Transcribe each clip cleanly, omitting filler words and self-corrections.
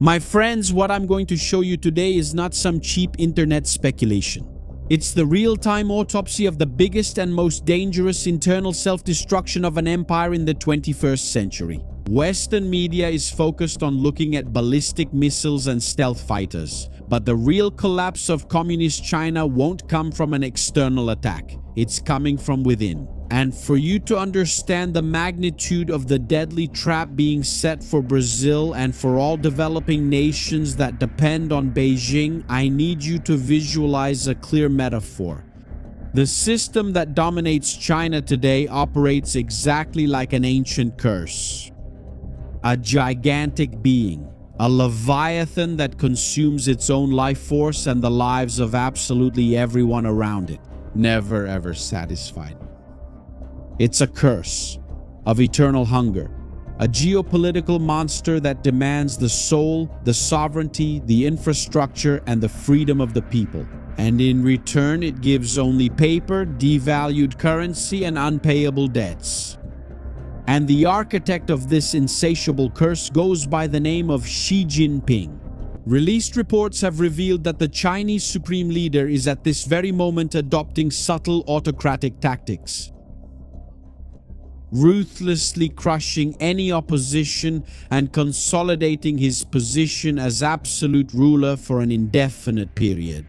My friends, what I'm going to show you today is not some cheap internet speculation. It's the real-time autopsy of the biggest and most dangerous internal self-destruction of an empire in the 21st century. Western media is focused on looking at ballistic missiles and stealth fighters, but the real collapse of communist China won't come from an external attack. It's coming from within. And for you to understand the magnitude of the deadly trap being set for Brazil and for all developing nations that depend on Beijing, I need you to visualize a clear metaphor. The system that dominates China today operates exactly like an ancient curse. A gigantic being, a leviathan that consumes its own life force and the lives of absolutely everyone around it, never ever satisfied. It's a curse of eternal hunger, a geopolitical monster that demands the soul, the sovereignty, the infrastructure, and the freedom of the people. And in return, it gives only paper, devalued currency, and unpayable debts. And the architect of this insatiable curse goes by the name of Xi Jinping. Released reports have revealed that the Chinese supreme leader is at this very moment adopting subtle autocratic tactics, ruthlessly crushing any opposition and consolidating his position as absolute ruler for an indefinite period.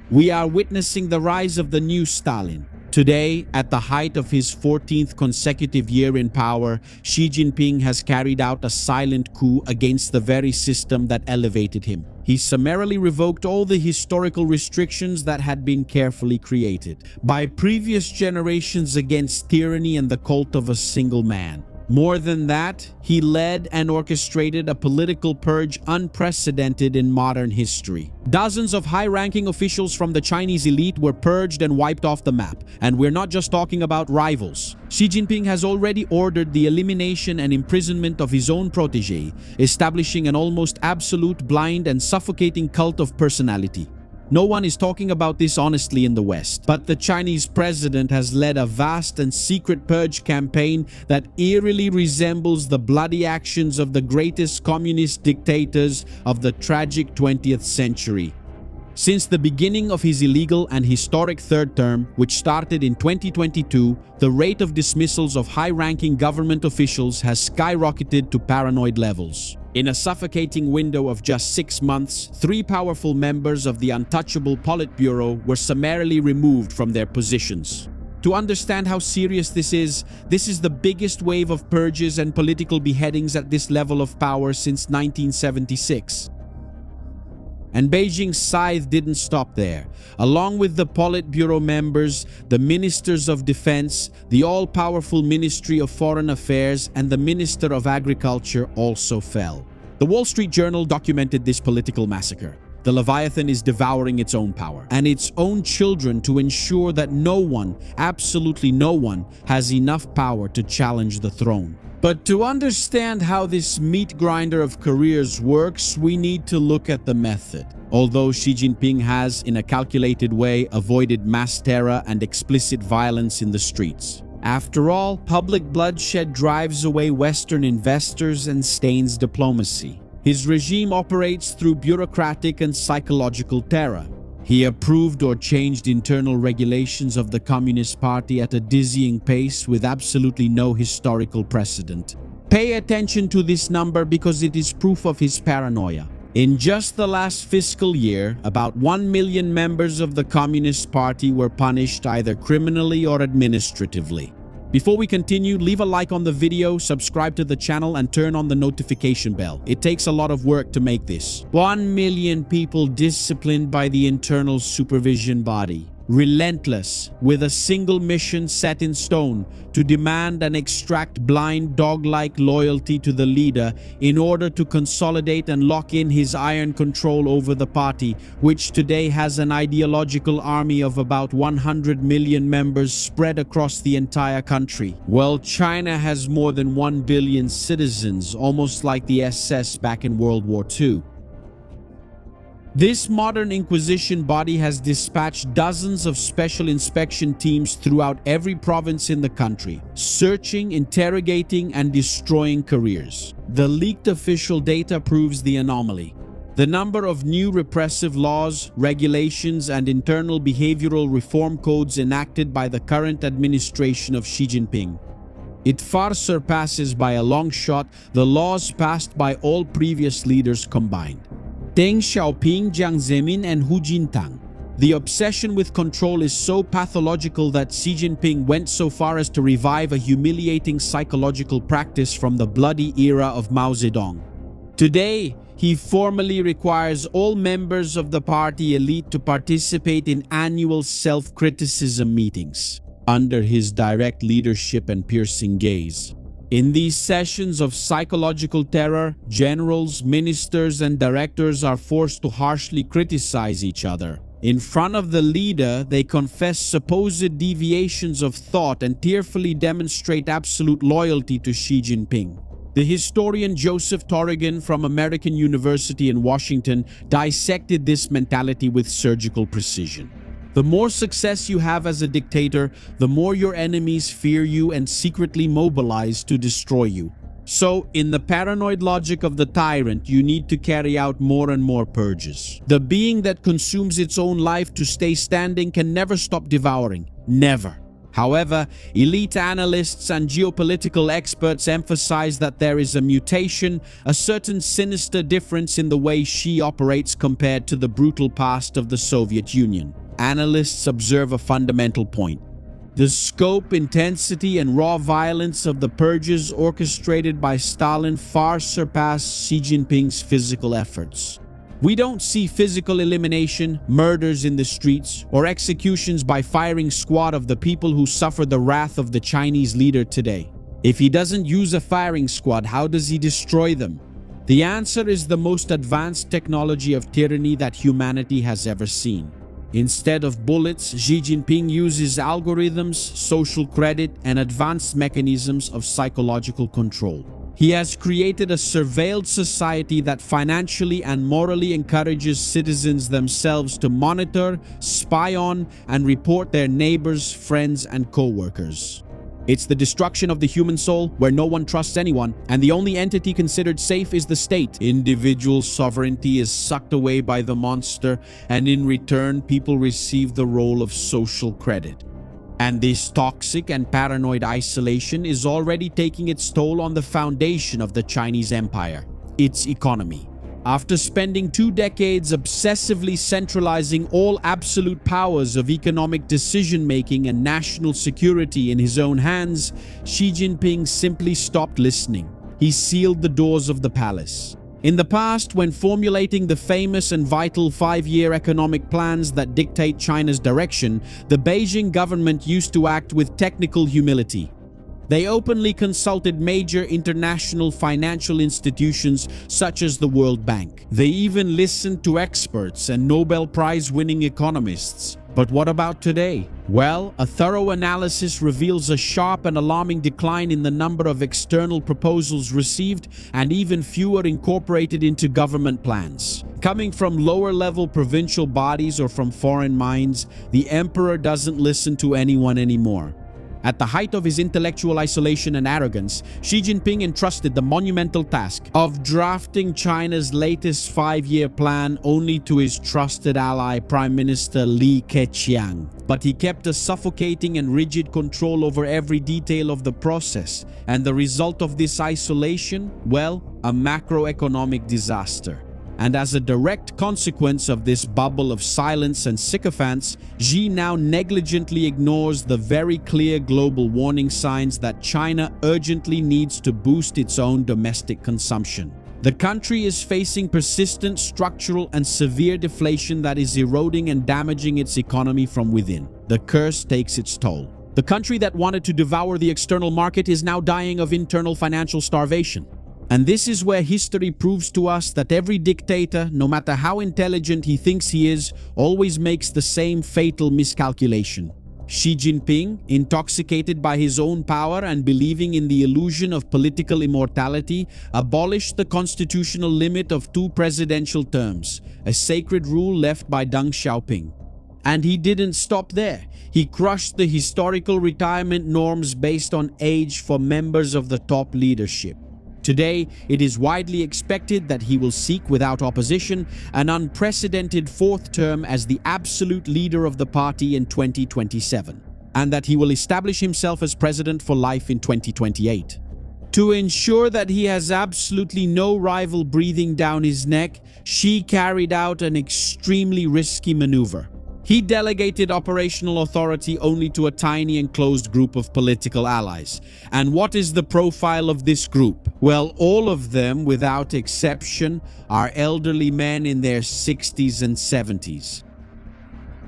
We are witnessing the rise of the new Stalin. Today, at the height of his 14th consecutive year in power, Xi Jinping has carried out a silent coup against the very system that elevated him. He summarily revoked all the historical restrictions that had been carefully created by previous generations against tyranny and the cult of a single man. More than that, he led and orchestrated a political purge unprecedented in modern history. Dozens of high-ranking officials from the Chinese elite were purged and wiped off the map. And we're not just talking about rivals. Xi Jinping has already ordered the elimination and imprisonment of his own protege, establishing an almost absolute, blind, and suffocating cult of personality. No one is talking about this honestly in the West, but the Chinese president has led a vast and secret purge campaign that eerily resembles the bloody actions of the greatest communist dictators of the tragic 20th century. Since the beginning of his illegal and historic third term, which started in 2022, the rate of dismissals of high-ranking government officials has skyrocketed to paranoid levels. In a suffocating window of just 6 months, 3 powerful members of the untouchable Politburo were summarily removed from their positions. To understand how serious this is the biggest wave of purges and political beheadings at this level of power since 1976. And Beijing's scythe didn't stop there. Along with the Politburo members, the Ministers of Defense, the all-powerful Ministry of Foreign Affairs, and the Minister of Agriculture also fell. The Wall Street Journal documented this political massacre. The Leviathan is devouring its own power and its own children to ensure that no one, absolutely no one, has enough power to challenge the throne. But to understand how this meat grinder of careers works, we need to look at the method. Although Xi Jinping has, in a calculated way, avoided mass terror and explicit violence in the streets. After all, public bloodshed drives away Western investors and stains diplomacy. His regime operates through bureaucratic and psychological terror. He approved or changed internal regulations of the Communist Party at a dizzying pace with absolutely no historical precedent. Pay attention to this number because it is proof of his paranoia. In just the last fiscal year, about 1 million members of the Communist Party were punished either criminally or administratively. Before we continue, leave a like on the video, subscribe to the channel, and turn on the notification bell. It takes a lot of work to make this. 1 million people disciplined by the internal supervision body. Relentless, with a single mission set in stone to demand and extract blind dog-like loyalty to the leader in order to consolidate and lock in his iron control over the party, which today has an ideological army of about 100 million members spread across the entire country. Well, China has more than 1 billion citizens, almost like the SS back in World War II. This modern Inquisition body has dispatched dozens of special inspection teams throughout every province in the country, searching, interrogating, and destroying careers. The leaked official data proves the anomaly. The number of new repressive laws, regulations, and internal behavioral reform codes enacted by the current administration of Xi Jinping. It far surpasses by a long shot the laws passed by all previous leaders combined. Deng Xiaoping, Jiang Zemin, and Hu Jintang. The obsession with control is so pathological that Xi Jinping went so far as to revive a humiliating psychological practice from the bloody era of Mao Zedong. Today, he formally requires all members of the party elite to participate in annual self-criticism meetings under his direct leadership and piercing gaze. In these sessions of psychological terror, generals, ministers, and directors are forced to harshly criticize each other. In front of the leader, they confess supposed deviations of thought and tearfully demonstrate absolute loyalty to Xi Jinping. The historian Joseph Torrigan from American University in Washington dissected this mentality with surgical precision. The more success you have as a dictator, the more your enemies fear you and secretly mobilize to destroy you. So, in the paranoid logic of the tyrant, you need to carry out more and more purges. The being that consumes its own life to stay standing can never stop devouring. Never. However, elite analysts and geopolitical experts emphasize that there is a mutation, a certain sinister difference in the way Xi operates compared to the brutal past of the Soviet Union. Analysts observe a fundamental point. The scope, intensity, and raw violence of the purges orchestrated by Stalin far surpass Xi Jinping's physical efforts. We don't see physical elimination, murders in the streets, or executions by firing squad of the people who suffer the wrath of the Chinese leader today. If he doesn't use a firing squad, how does he destroy them? The answer is the most advanced technology of tyranny that humanity has ever seen. Instead of bullets, Xi Jinping uses algorithms, social credit, and advanced mechanisms of psychological control. He has created a surveilled society that financially and morally encourages citizens themselves to monitor, spy on, and report their neighbors, friends, and co-workers. It's the destruction of the human soul where no one trusts anyone, and the only entity considered safe is the state. Individual sovereignty is sucked away by the monster, and in return, people receive the role of social credit. And this toxic and paranoid isolation is already taking its toll on the foundation of the Chinese empire, its economy. After spending 2 decades obsessively centralizing all absolute powers of economic decision-making and national security in his own hands, Xi Jinping simply stopped listening. He sealed the doors of the palace. In the past, when formulating the famous and vital 5-year economic plans that dictate China's direction, the Beijing government used to act with technical humility. They openly consulted major international financial institutions such as the World Bank. They even listened to experts and Nobel Prize-winning economists. But what about today? Well, a thorough analysis reveals a sharp and alarming decline in the number of external proposals received and even fewer incorporated into government plans. Coming from lower-level provincial bodies or from foreign minds, the emperor doesn't listen to anyone anymore. At the height of his intellectual isolation and arrogance, Xi Jinping entrusted the monumental task of drafting China's latest 5-year plan only to his trusted ally, Prime Minister Li Keqiang. But he kept a suffocating and rigid control over every detail of the process, and the result of this isolation, well, a macroeconomic disaster. And as a direct consequence of this bubble of silence and sycophants, Xi now negligently ignores the very clear global warning signs that China urgently needs to boost its own domestic consumption. The country is facing persistent structural and severe deflation that is eroding and damaging its economy from within. The curse takes its toll. The country that wanted to devour the external market is now dying of internal financial starvation. And this is where history proves to us that every dictator, no matter how intelligent he thinks he is, always makes the same fatal miscalculation. Xi Jinping, intoxicated by his own power and believing in the illusion of political immortality, abolished the constitutional limit of 2 presidential terms, a sacred rule left by Deng Xiaoping. And he didn't stop there. He crushed the historical retirement norms based on age for members of the top leadership. Today, it is widely expected that he will seek without opposition an unprecedented fourth term as the absolute leader of the party in 2027, and that he will establish himself as president for life in 2028. To ensure that he has absolutely no rival breathing down his neck, Xi carried out an extremely risky maneuver. He delegated operational authority only to a tiny and closed group of political allies. And what is the profile of this group? Well, all of them, without exception, are elderly men in their 60s and 70s.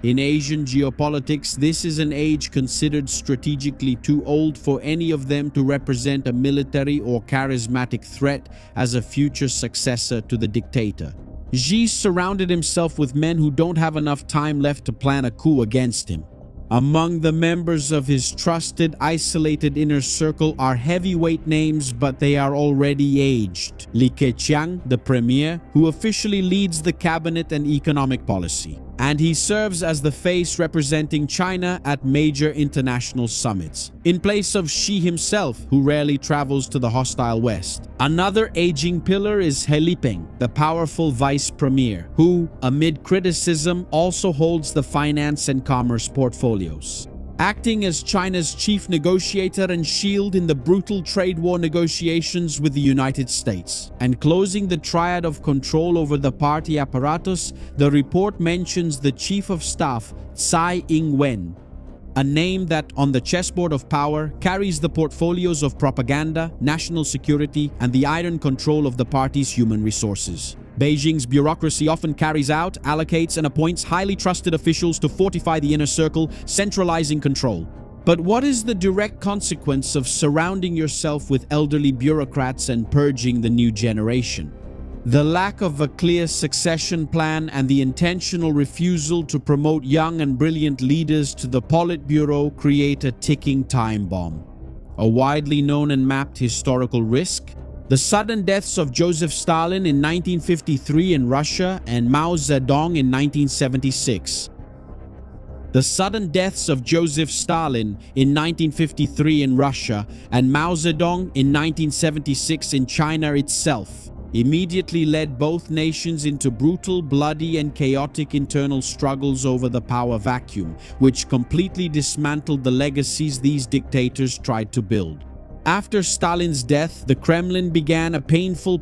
In Asian geopolitics, this is an age considered strategically too old for any of them to represent a military or charismatic threat as a future successor to the dictator. Xi surrounded himself with men who don't have enough time left to plan a coup against him. Among the members of his trusted, isolated inner circle are heavyweight names, but they are already aged. Li Keqiang, the premier, who officially leads the cabinet and economic policy, and he serves as the face representing China at major international summits, in place of Xi himself, who rarely travels to the hostile West. Another aging pillar is He Liping, the powerful vice premier, who, amid criticism, also holds the finance and commerce portfolios. Acting as China's chief negotiator and shield in the brutal trade war negotiations with the United States, and closing the triad of control over the party apparatus, the report mentions the chief of staff, Tsai Ing-wen, a name that, on the chessboard of power, carries the portfolios of propaganda, national security, and the iron control of the party's human resources. Beijing's bureaucracy often carries out, allocates, and appoints highly trusted officials to fortify the inner circle, centralizing control. But what is the direct consequence of surrounding yourself with elderly bureaucrats and purging the new generation? The lack of a clear succession plan and the intentional refusal to promote young and brilliant leaders to the Politburo create a ticking time bomb. A widely known and mapped historical risk: the sudden deaths of Joseph Stalin in 1953 in Russia and Mao Zedong in 1976. The sudden deaths of Joseph Stalin in 1953 in Russia and Mao Zedong in 1976 in China itself immediately led both nations into brutal, bloody, and chaotic internal struggles over the power vacuum, which completely dismantled the legacies these dictators tried to build. After Stalin's death, the Kremlin began a painful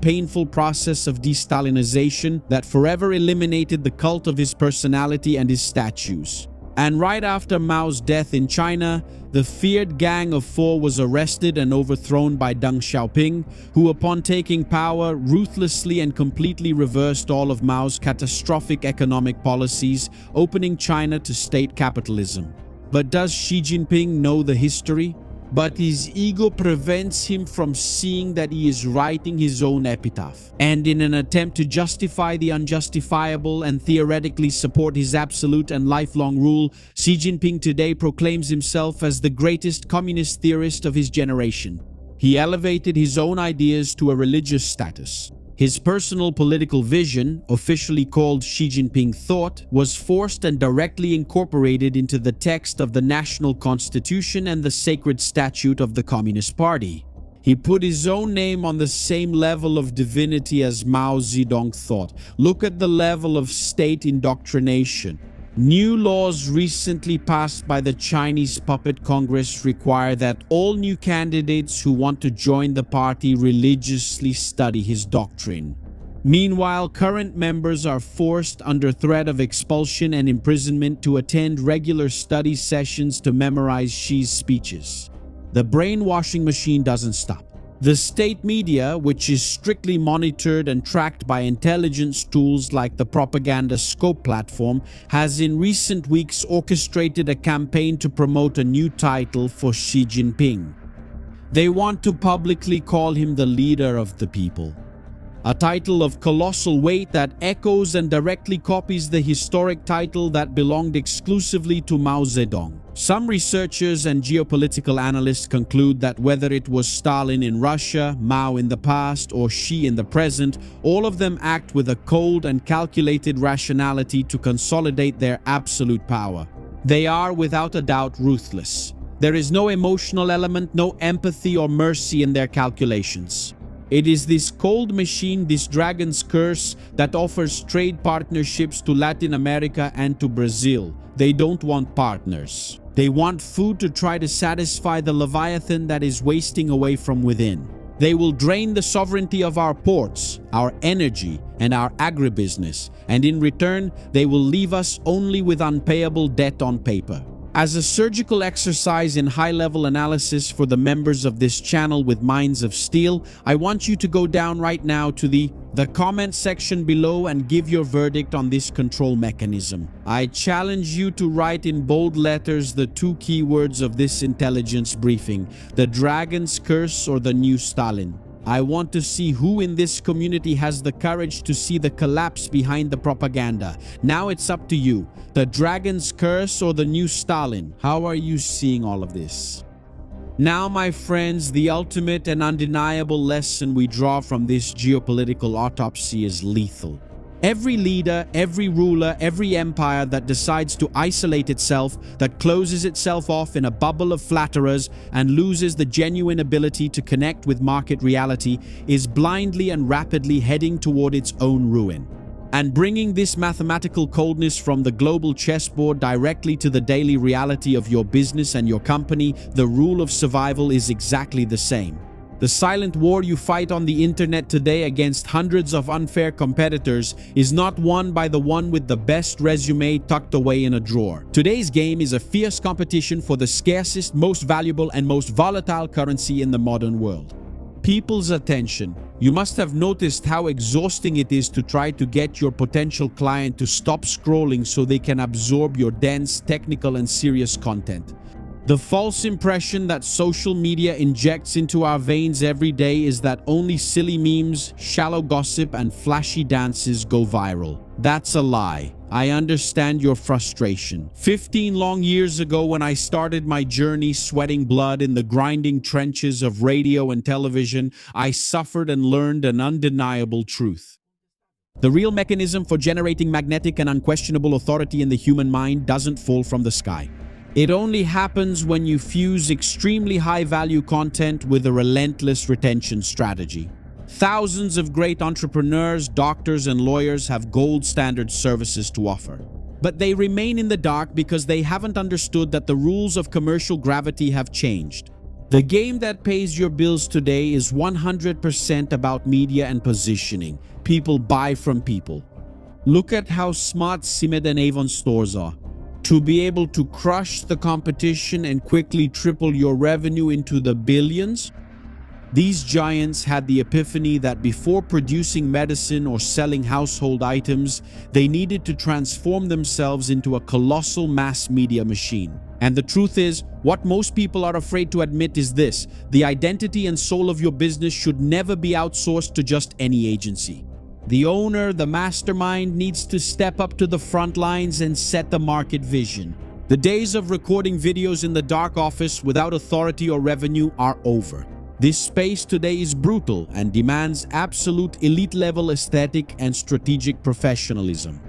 process of de-Stalinization that forever eliminated the cult of his personality and his statues. And right after Mao's death in China, the feared Gang of Four was arrested and overthrown by Deng Xiaoping, who upon taking power ruthlessly and completely reversed all of Mao's catastrophic economic policies, opening China to state capitalism. But does Xi Jinping know the history? But his ego prevents him from seeing that he is writing his own epitaph. And in an attempt to justify the unjustifiable and theoretically support his absolute and lifelong rule, Xi Jinping today proclaims himself as the greatest communist theorist of his generation. He elevated his own ideas to a religious status. His personal political vision, officially called Xi Jinping Thought, was forced and directly incorporated into the text of the national constitution and the sacred statute of the Communist Party. He put his own name on the same level of divinity as Mao Zedong thought. Look at the level of state indoctrination. New laws recently passed by the Chinese Puppet Congress require that all new candidates who want to join the party religiously study his doctrine. Meanwhile, current members are forced under threat of expulsion and imprisonment to attend regular study sessions to memorize Xi's speeches. The brainwashing machine doesn't stop. The state media, which is strictly monitored and tracked by intelligence tools like the Propaganda Scope platform, has in recent weeks orchestrated a campaign to promote a new title for Xi Jinping. They want to publicly call him the leader of the people. A title of colossal weight that echoes and directly copies the historic title that belonged exclusively to Mao Zedong. Some researchers and geopolitical analysts conclude that whether it was Stalin in Russia, Mao in the past, or Xi in the present, all of them act with a cold and calculated rationality to consolidate their absolute power. They are, without a doubt, ruthless. There is no emotional element, no empathy or mercy in their calculations. It is this cold machine, this dragon's curse, that offers trade partnerships to Latin America and to Brazil. They don't want partners. They want food to try to satisfy the leviathan that is wasting away from within. They will drain the sovereignty of our ports, our energy, and our agribusiness, and in return, they will leave us only with unpayable debt on paper. As a surgical exercise in high-level analysis for the members of this channel with minds of steel, I want you to go down right now to the comment section below and give your verdict on this control mechanism. I challenge you to write in bold letters the two keywords of this intelligence briefing: the dragon's curse or the new Stalin. I want to see who in this community has the courage to see the collapse behind the propaganda. Now it's up to you. The dragon's curse or the new Stalin? How are you seeing all of this? Now, my friends, the ultimate and undeniable lesson we draw from this geopolitical autopsy is lethal. Every leader, every ruler, every empire that decides to isolate itself, that closes itself off in a bubble of flatterers and loses the genuine ability to connect with market reality, is blindly and rapidly heading toward its own ruin. And bringing this mathematical coldness from the global chessboard directly to the daily reality of your business and your company, the rule of survival is exactly the same. The silent war you fight on the internet today against hundreds of unfair competitors is not won by the one with the best resume tucked away in a drawer. Today's game is a fierce competition for the scarcest, most valuable, and most volatile currency in the modern world: people's attention. You must have noticed how exhausting it is to try to get your potential client to stop scrolling so they can absorb your dense, technical, and serious content. The false impression that social media injects into our veins every day is that only silly memes, shallow gossip, and flashy dances go viral. That's a lie. I understand your frustration. 15 long years ago, when I started my journey sweating blood in the grinding trenches of radio and television, I suffered and learned an undeniable truth. The real mechanism for generating magnetic and unquestionable authority in the human mind doesn't fall from the sky. It only happens when you fuse extremely high-value content with a relentless retention strategy. Thousands of great entrepreneurs, doctors, and lawyers have gold standard services to offer. But they remain in the dark because they haven't understood that the rules of commercial gravity have changed. The game that pays your bills today is 100% about media and positioning. People buy from people. Look at how smart Simed and Avon stores are. To be able to crush the competition and quickly triple your revenue into the billions, these giants had the epiphany that before producing medicine or selling household items, they needed to transform themselves into a colossal mass media machine. And the truth is, what most people are afraid to admit is this: the identity and soul of your business should never be outsourced to just any agency. The owner, the mastermind, needs to step up to the front lines and set the market vision. The days of recording videos in the dark office without authority or revenue are over. This space today is brutal and demands absolute elite-level aesthetic and strategic professionalism.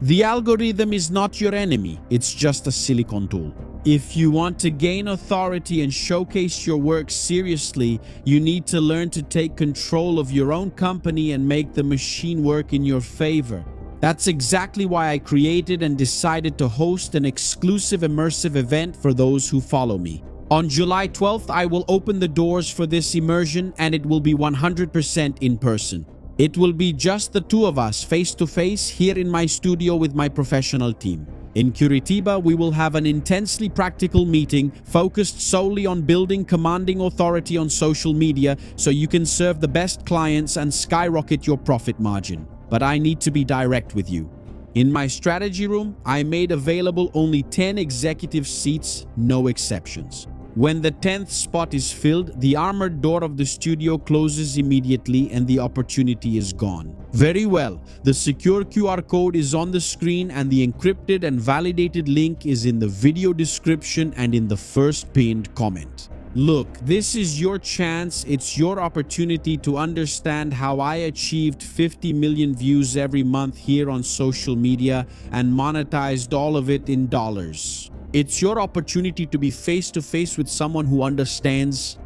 The algorithm is not your enemy, it's just a silicon tool. If you want to gain authority and showcase your work seriously, you need to learn to take control of your own company and make the machine work in your favor. That's exactly why I created and decided to host an exclusive immersive event for those who follow me. On July 12th, I will open the doors for this immersion, and it will be 100% in person. It will be just the two of us face to face here in my studio with my professional team. In Curitiba, we will have an intensely practical meeting focused solely on building commanding authority on social media so you can serve the best clients and skyrocket your profit margin. But I need to be direct with you. In my strategy room, I made available only 10 executive seats, no exceptions. When the 10th spot is filled, the armored door of the studio closes immediately and the opportunity is gone. Very well, the secure QR code is on the screen and the encrypted and validated link is in the video description and in the first pinned comment. Look, this is your chance, it's your opportunity to understand how I achieved 50 million views every month here on social media and monetized all of it in dollars. It's your opportunity to be face to face with someone who understands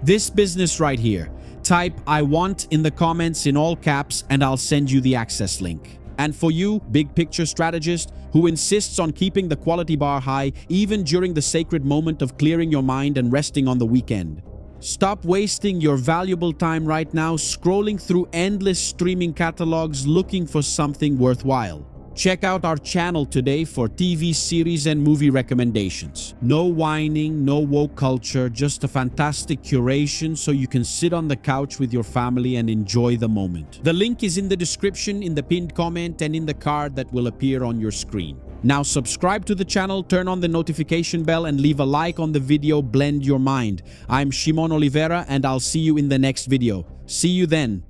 this business right here. Type "I want" in the comments in all caps and I'll send you the access link. And for you, big picture strategist, who insists on keeping the quality bar high even during the sacred moment of clearing your mind and resting on the weekend. Stop wasting your valuable time right now scrolling through endless streaming catalogs looking for something worthwhile. Check out our channel today for TV series and movie recommendations. No whining, no woke culture, just a fantastic curation so you can sit on the couch with your family and enjoy the moment. The link is in the description, in the pinned comment, and in the card that will appear on your screen. Now subscribe to the channel, turn on the notification bell, and leave a like on the video. Blend your mind. I'm Shimon Oliveira and I'll see you in the next video. See you then.